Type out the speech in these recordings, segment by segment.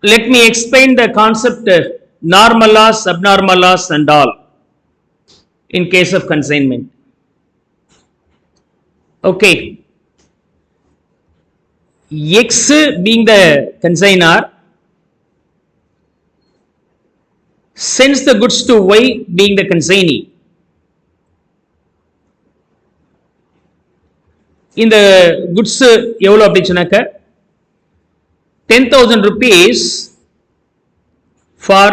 let me explain the concept normal loss, abnormal loss and all in case of consignment. Okay, X being the consignor sends the goods to Y being the consignee. In the goods எவ்வளோ அப்படி சொன்னாக்க 10,000 rupees for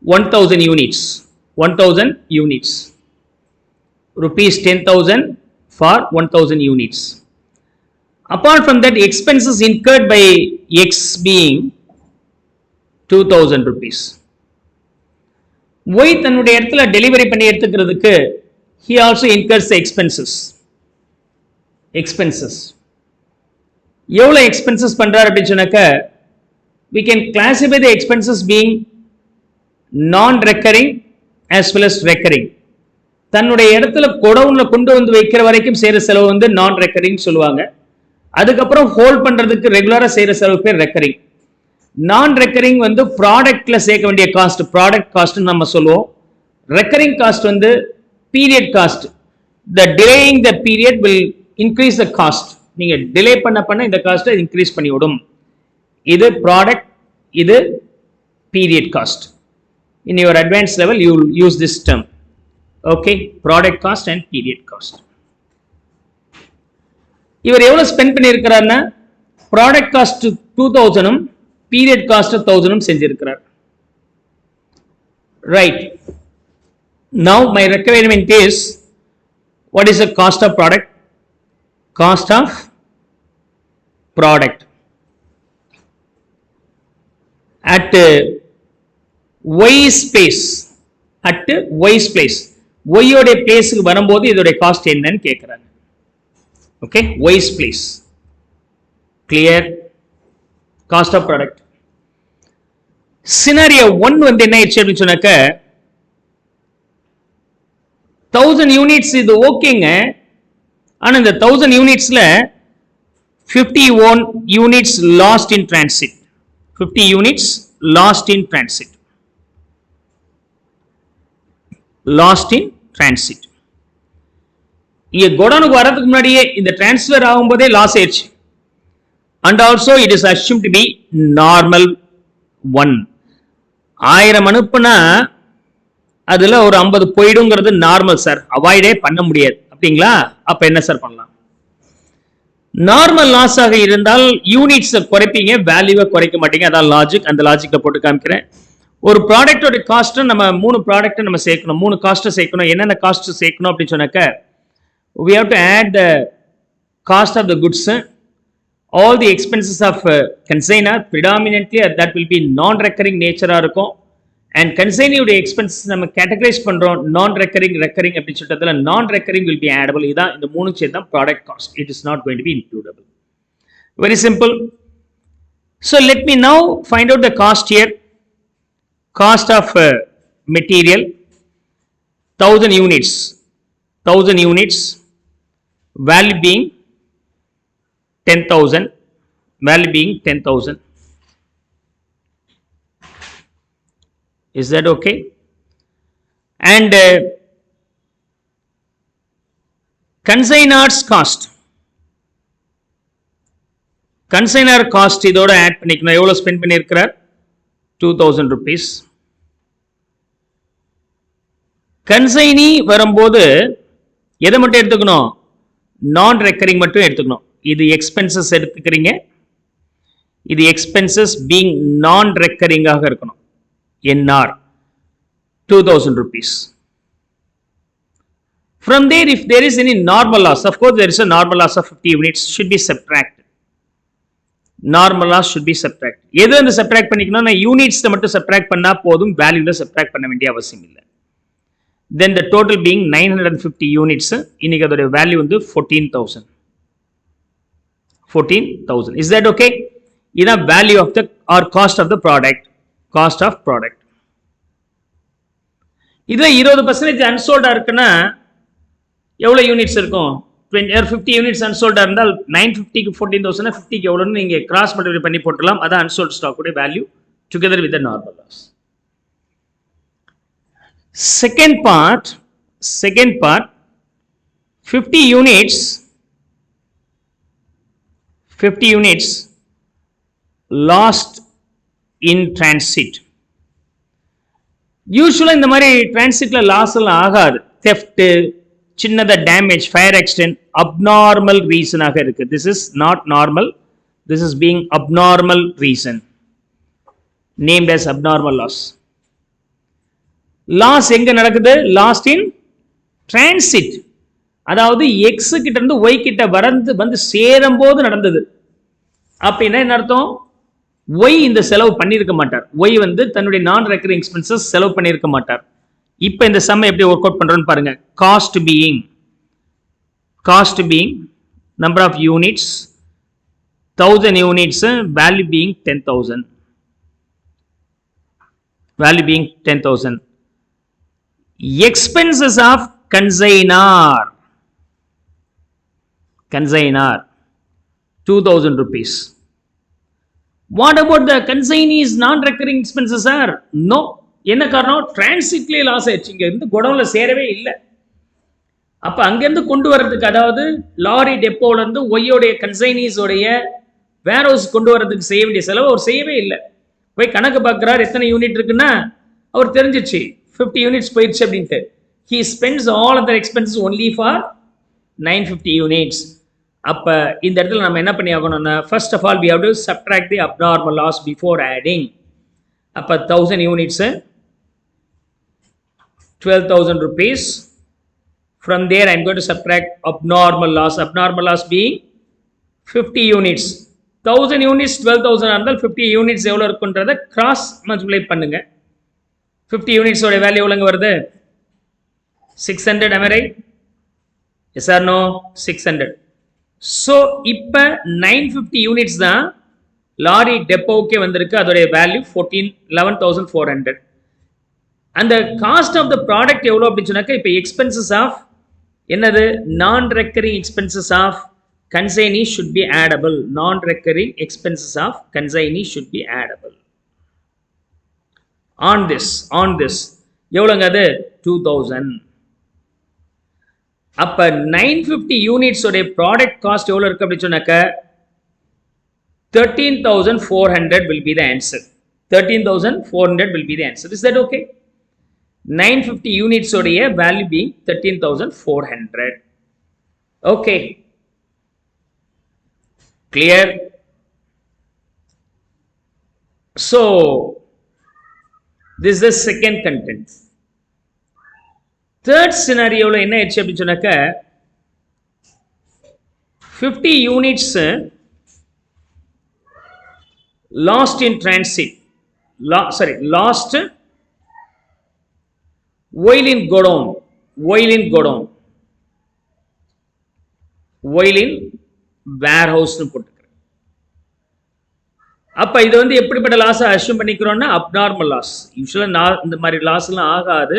1,000 units. 1,000 units. Rupees 10,000 for 1,000 units. Apart from that, expenses incurred by X being 2,000 rupees. Y தன்னுடைய இடத்துல delivery பண்ணி எடுத்துக்கிறதுக்கு he also incurs the expenses. எவ்வளோ expenses பண்றாரு அப்படின்னு சொன்னாக்க we can classify the expenses being non-recurring as well as recurring. தன்னுடைய இடத்துல கொடவுன்ல கொண்டு வந்து வைக்கிற வரைக்கும் செய்யற செலவு வந்து நான் ரெக்கரிங் சொல்லுவாங்க. அதுக்கப்புறம் ஹோல்ட் பண்றதுக்கு ரெகுலரா செய்யற செலவு பேர் ரெக்கரிங். நான் ரெக்கரிங் வந்து ப்ராடக்ட்ல சேர்க்க வேண்டிய காஸ்ட், ப்ராடக்ட் காஸ்ட் நம்ம சொல்லுவோம். ரெக்கரிங் காஸ்ட் வந்து period cost. The delaying the period will increase the cost. நீங்க டிலே பண்ண இந்த காஸ்ட்டை இன்க்ரீஸ் பண்ணி விடும். இது ப்ராடக்ட், இது period cost. In your advance level you will use this term. Okay, product cost and period cost. இவர் எவ்வளவு ஸ்பெண்ட் பண்ணியிருக்கிறார்னா ப்ராடக்ட் காஸ்ட் 2,000 பீரியட் காஸ்ட் 1,000 செஞ்சிருக்கிறார். Right, now my requirement is what is the cost of product? Cost of product at Y's place. At Y's place. Y ஓட பிளேஸ்க்கு வரும்போது இதோட cost என்னன்னு கேட்கிறாங்க. Okay, Y's place. Clear? Cost of product. Scenario 1 வந்து என்ன ஆயிடுச்சு அப்படின்னு சொன்னாக்க 1000 யூனிட்ஸ் இது ஓகேங்க. ஆனா இந்த 1000 யூனிட்ஸ்ல 51 units last in transit. 50 units last in transit. Last in transit. இங்க கோடவுனுக்கு வரதுக்கு முன்னாடியே இந்த டிரான்ஸ்ஃபர் ஆகும்போதே லாஸ் ஆயிடுச்சு. And also it is assume to be normal 1. 1000 அனுப்புனா அதுல ஒரு 50 போயிடுங்கிறது நார்மல் சார், அவாய்டே பண்ண முடியாது அப்படிங்களா? அப்ப என்ன சார் பண்ணலாம்? நார்மல் லாஸ் ஆக இருந்தால் யூனிட்ஸ் குறைப்பீங்க, வேல்யூவை குறைக்க மாட்டீங்க. அதான் லாஜிக். அந்த லாஜிக்ல போட்டு காமிக்கிறேன். ஒரு ப்ராடக்டோட காஸ்ட் நம்ம 3 ப்ராடக்ட் நம்ம சேர்க்கணும், 3 காஸ்ட் சேர்க்கணும். என்னென்ன காஸ்ட் சேர்க்கணும் அப்படின்னு சொன்னாக்க we have to add the cost of the goods, all the expenses of consignor, predominantly that will be non-recurring nature இருக்கும். And consignee expenses நம்ம categorize பண்றோம் non recurring, recurring அப்படி சொல்றதுல non recurring will be addable. இதான் இந்த மூணு சேர்த்து தான் product cost. It is not going to be includable. Very simple. So let me now find out the cost here. Cost of material 1000 units. 1000 units. Value being 10,000. Value being 10,000. Is that okay? And consignor's cost. Consignor cost இதோட add பண்ணிக்கணும். எவ்வளவு spend பண்ணியிருக்கிறார்? 2,000 rupees. Consignee வரும்போது எதை மட்டும் எடுத்துக்கணும்? நான் recurring மட்டும் எடுத்துக்கணும். இது எக்ஸ்பென்சஸ் எடுத்துக்கிறீங்க. இது எக்ஸ்பென்சஸ் பீங் நான் ரெக்கரிங்காக இருக்கணும். NR 2,000 rupees. From there, if there is any normal loss, of course there is a normal loss of 50 units, should be subtracted. Normal loss should be subtracted. எது அந்த subtract பண்ணிக்கணும்? Units மட்டும் subtract பண்ணா போதும், வேல்யூல subtract பண்ண வேண்டிய அவசியம் இல்லை. Then the total being 950 units. இன்னைக்கு அதோட வேல்யூ வந்து 14,000. 14,000. Is that okay? இதான் value of the or cost of the product. Cost of product. இதுல 20% அன்சோல்டா இருக்குன்னா எவ்வளவு யூனிட்ஸ் இருக்கும்? 50 யூனிட்ஸ் அன்சோல்டாக இருந்தால் 950க்கு 14,000 50க்கு எவ்வளோன்னு நீங்கள் கிராஸ் மல்டிப்ளை பண்ணி போட்டுடலாம். அதான் அன்சோல்ட் ஸ்டாக்குடைய value together with normal loss. Second part 50 units lost in transit. யூஸ்வலாக இந்த மாதிரி டிரான்சிட்ல லாஸ் எல்லாம் ஆகாது. தெஃப்ட், சின்னத டேமேஜ், ஃபயர் ஆக்சிடென்ட் அப்நார்மல் ரீசனாக இருக்கு. This is not normal, this is being abnormal reason, named as abnormal loss. Loss எங்க நடக்குது? லாஸ்ட் இன் டிரான்சிட், அதாவது எக்ஸ் கிட்ட இருந்து ஒய் கிட்ட வந்து சேரும் போது நடந்தது. அப்படின்னா என்ன அர்த்தம்? ஒய் இந்த செலவு பண்ணியிருக்க மாட்டார். ஒய் வந்து தன்னுடைய நான் ரெக்கரிங் எக்ஸ்பென்சஸ் செலவு பண்ணியிருக்க மாட்டார். இப்போ இந்த சம்மை எப்படி ஒர்க் அவுட் பண்றோம்னு பாருங்க. Cost being number of units 1000 units, value being 10,000. Expenses of consignor 2,000 rupees. What about the consignee's non-recurring expenses are? No. என்ன காரணம்? டிரான்சிட்லேயே லாஸ் ஆயிடுச்சு. இங்க இருந்து குடோன்ல சேரவே இல்லை. அப்ப அங்கிருந்து கொண்டு வர்றதுக்கு, அதாவது லாரி டெப்போல இருந்து ஒய்யோடைய கன்சைனீஸோடைய வேர் ஹவுஸ் கொண்டு வர்றதுக்கு செய்ய வேண்டிய செலவு அவர் செய்யவே இல்லை. போய் கணக்கு பார்க்கிறார், எத்தனை யூனிட் இருக்குன்னா அவர் தெரிஞ்சிச்சு 50 யூனிட்ஸ் போயிடுச்சு அப்படின்ட்டு. He spends all other expenses only for 950 units. அப்ப இந்த இடத்துல நம்ம என்ன பண்ணி ஆகணும்னா, first of all we have to subtract the abnormal loss before adding. அப்ப 1000 units 12,000 rupees. From there I am going to subtract abnormal loss being 50 units. 1000 units 12,000 இருந்தால் 50 units எவ்வளவு இருக்குன்றத கிராஸ் மல்டிப்ளை பண்ணுங்க. 50 units ஓட வேல்யூ எவ்வளவுங்க வருது? 600. am I right? Yes or no? 600. So இப்ப 950 units தான் lorry டெப்போக்கே வந்திருக்கு. அதோடைய வேல்யூ 11,400. அந்த காஸ்ட் ஆஃப் த ப்ராடக்ட் எவ்வளோ அப்படின்னு சொன்னாக்க, இப்போ எக்ஸ்பென்சஸ் ஆஃப் என்னது? Non recurring expenses of consignee should be addable. Non recurring expenses of consignee should be addable on this எவ்வளோங்க அது? 2,000. அப்ப 950 யூனிட்ஸ் உடைய ப்ராடக்ட் காஸ்ட் எவ்வளவு இருக்கு அப்படின்னு சொன்னாக்க 13,400 will be the answer. 13,400 will be the answer. Is that okay? 950 units உடைய value being 13,400. Okay. Clear? So this is the second content. Third scenario என்ன ஆயிடுச்சு அப்படின்னு சொன்னாக்க 50 units lost in transit, lost while in godown, warehouse னு போட்டுக்கிறேன். அப்ப இது வந்து எப்படிப்பட்ட லாஸ் அஸ்யூம் பண்ணிக்கிறோம்னா அப்நார்மல் லாஸ். யூசுவலா இந்த மாதிரி லாஸ் எல்லாம் ஆகாது,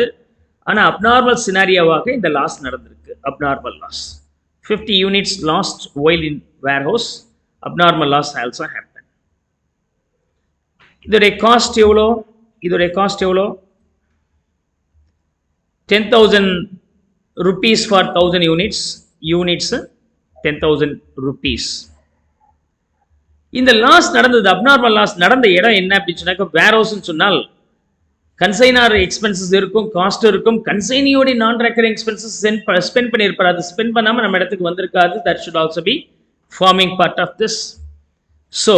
ஆனா அப்நார்மல் சினாரியோவாக இந்த லாஸ் நடந்திருக்கு. Abnormal loss 50 units lost while in warehouse, abnormal loss also happened. இதோடைய காஸ்ட் எவ்வளோ? 10,000 rupees for 1000 units 10,000 rupees. இந்த லாஸ் நடந்தது, அப்நார்மல் லாஸ் நடந்த இடம் என்ன அப்படின்னு சொன்னாக்க வேர் ஹவுஸ்ன்னு சொன்னால் கன்சைனர் எக்ஸ்பென்சஸ் இருக்கும், காஸ்ட் இருக்கும். கன்சைனியோட நான் ரெக்கரிங் எக்ஸ்பென்சஸ் ஸ்பெண்ட் பண்ணியிருப்பார். அது ஸ்பெண்ட் பண்ணாமல் நம்ம இடத்துக்கு வந்திருக்காது. That should also be forming part of this. So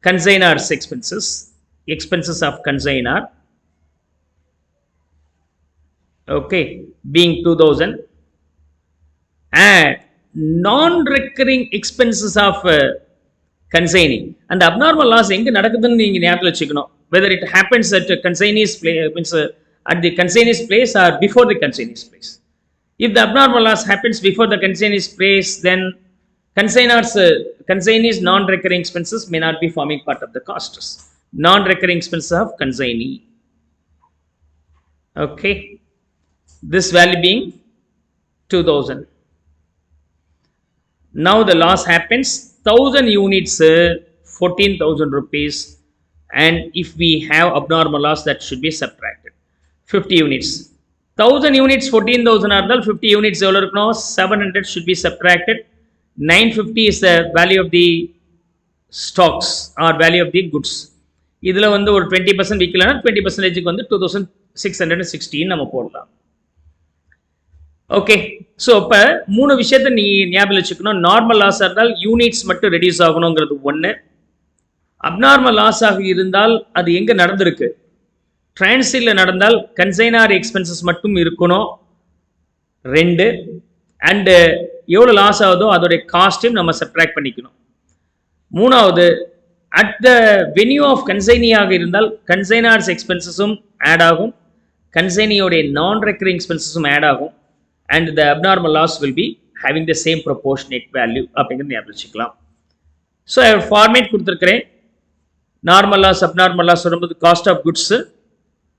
consignor's expenses of consignor, okay, being 2,000, and non-recurring expenses of consignee. And the abnormal loss எங்க நடக்குதுன்னு நீங்க ஞாபகம் வச்சுக்கணும். Whether it happens at consignee's place, means at the consignee's place or before the consignee's place. If the abnormal loss happens before the consignee's place, then consignee's non-recurring expenses may not be forming part of the costs. Non-recurring expenses of consignee. Okay. This value being 2000. Now the loss happens 1000 units, 14,000 rupees, and if we have abnormal loss, that should be subtracted. 50 units, 1000 units 14,000 are 50 units 700 should be subtracted. 950 is the value of the stocks or value of the goods. இதில் வந்து ஒரு 20% விற்கலன்னா 20%க்கு வந்து 2616 நம்ம போடலாம். Okay, so இப்போ 3 விஷயத்தை நீ ஞாபகம் வச்சுக்கணும். நார்மல் லாஸ் இருந்தால் யூனிட்ஸ் மட்டும் ரெடியூஸ் ஆகணுங்கிறது ஒன்று. அப்நார்மல் லாஸ் ஆக இருந்தால் அது எங்கே நடந்திருக்கு, டிரான்சிட்டில் நடந்தால் கன்சைனார் எக்ஸ்பென்சஸ் மட்டும் இருக்கணும் 2. அண்டு எவ்வளோ லாஸ் ஆகுதோ அதோடைய காஸ்ட்டையும் நம்ம சப்ட்ராக்ட் பண்ணிக்கணும். 3வது, அட் த வென்யூ ஆஃப் கன்சைனியாக இருந்தால் கன்சைனார்ஸ் எக்ஸ்பென்சஸும் ஆட் ஆகும், கன்சைனியோடைய நான் ரெக்கரிங் எக்ஸ்பென்சஸும் ஆட் ஆகும், and the abnormal loss will be having the same proportionate value அப்படிங்கிறது ஞாபகம் வச்சுக்கலாம். ஸோ ஃபார்மேட் கொடுத்துருக்கிறேன். நார்மல் லாஸ் அப்நார்மல் லாஸ் வரும்போது cost of goods,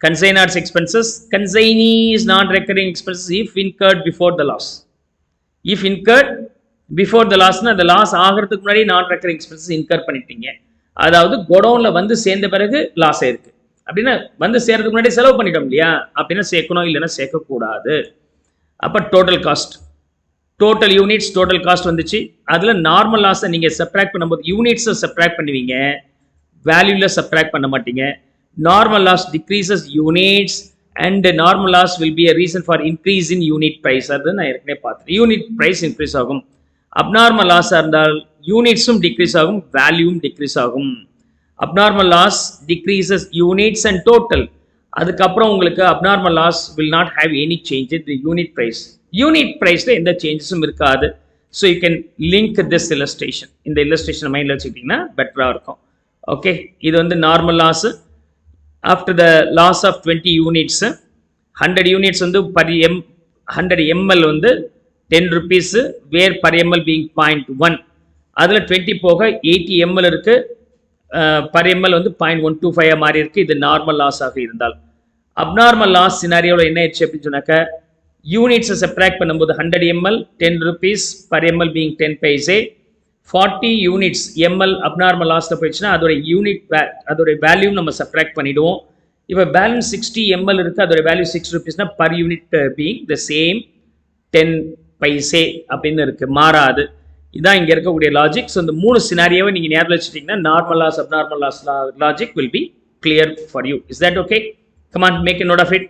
consignor's expenses, consignee's non recurring expenses if incurred before the loss. If incurred before the லாஸ்னா அந்த loss ஆகிறதுக்கு முன்னாடி நான் ரெக்கரிங் எக்ஸ்பென்சஸ் இன்கர் பண்ணிட்டீங்க, அதாவது கோடவுனில் வந்து சேர்ந்த பிறகு லாஸ் ஆயிருக்கு அப்படின்னா வந்து சேர்றதுக்கு முன்னாடி செலவு பண்ணிட்டோம் இல்லையா, அப்படின்னா சேர்க்கணும், இல்லைன்னா சேர்க்கக்கூடாது. அப்போ total cost, total units total cost வந்துச்சு. அதில் நார்மல் லாஸை நீங்கள் சப்ட்ராக்ட் பண்ணும்போது யூனிட்ஸை சப்ட்ராக்ட் பண்ணுவீங்க, வேல்யூவில் சப்ட்ராக்ட் பண்ண மாட்டீங்க. Normal loss decreases units and normal loss will be a reason for increase in unit price. அது நான் ஏற்கனவே பார்த்தேன், யூனிட் ப்ரைஸ் இன்க்ரீஸ் ஆகும். அப்நார்மல் லாஸாக இருந்தால் யூனிட்ஸும் டிக்ரீஸ் ஆகும், வேல்யூவும் டிக்ரீஸ் ஆகும். Abnormal loss decreases units and total. அதுக்கப்புறம் உங்களுக்கு abnormal loss will not have any change in the unit price. Unit ப்ரைஸில் எந்த சேஞ்சஸும் இருக்காது. So you can link this illustration. இந்த இல்லஸ்ட்ரேஷன் மைண்டில் வச்சுக்கிட்டிங்கன்னா பெட்டராக இருக்கும். ஓகே, இது வந்து normal loss. After the loss of 20 units, 100 units வந்து 100 ml வந்து 10 rupees, where per ML being 0.1. அதில் 20 போக 80 ml இருக்குது, பர் எம்எல் வந்து 0.125 மாறி இருக்குது. இது நார்மல் லாஸ் ஆக இருந்தால். அப்நார்மல் லாஸ் சினாரியோவில் என்ன ஆயிடுச்சு அப்படின்னு சொன்னாக்க, யூனிட்ஸை சப்ட்ராக்ட் பண்ணும்போது 100 ml 10 rupees per ML being 10 paise, 40 units ml abnormal லாஸில் போயிடுச்சுன்னா அதோடைய வேல்யூ நம்ம சப்ட்ராக்ட் பண்ணிவிடுவோம். இப்போ பேலன்ஸ் 60 ml இருக்குது, அதோட வேல்யூ 6 rupeesனா per unit being the same 10 paise அப்படின்னு இருக்குது, மாறாது. இதுதான் இங்கே இருக்கக்கூடிய லாஜிக். ஸோ இந்த 3 சினாரியோவை நீங்கள் ஞாபகம் வச்சுட்டிங்கன்னா normal loss abnormal loss logic will be clear for you. Is that okay? Come on, make a note of it.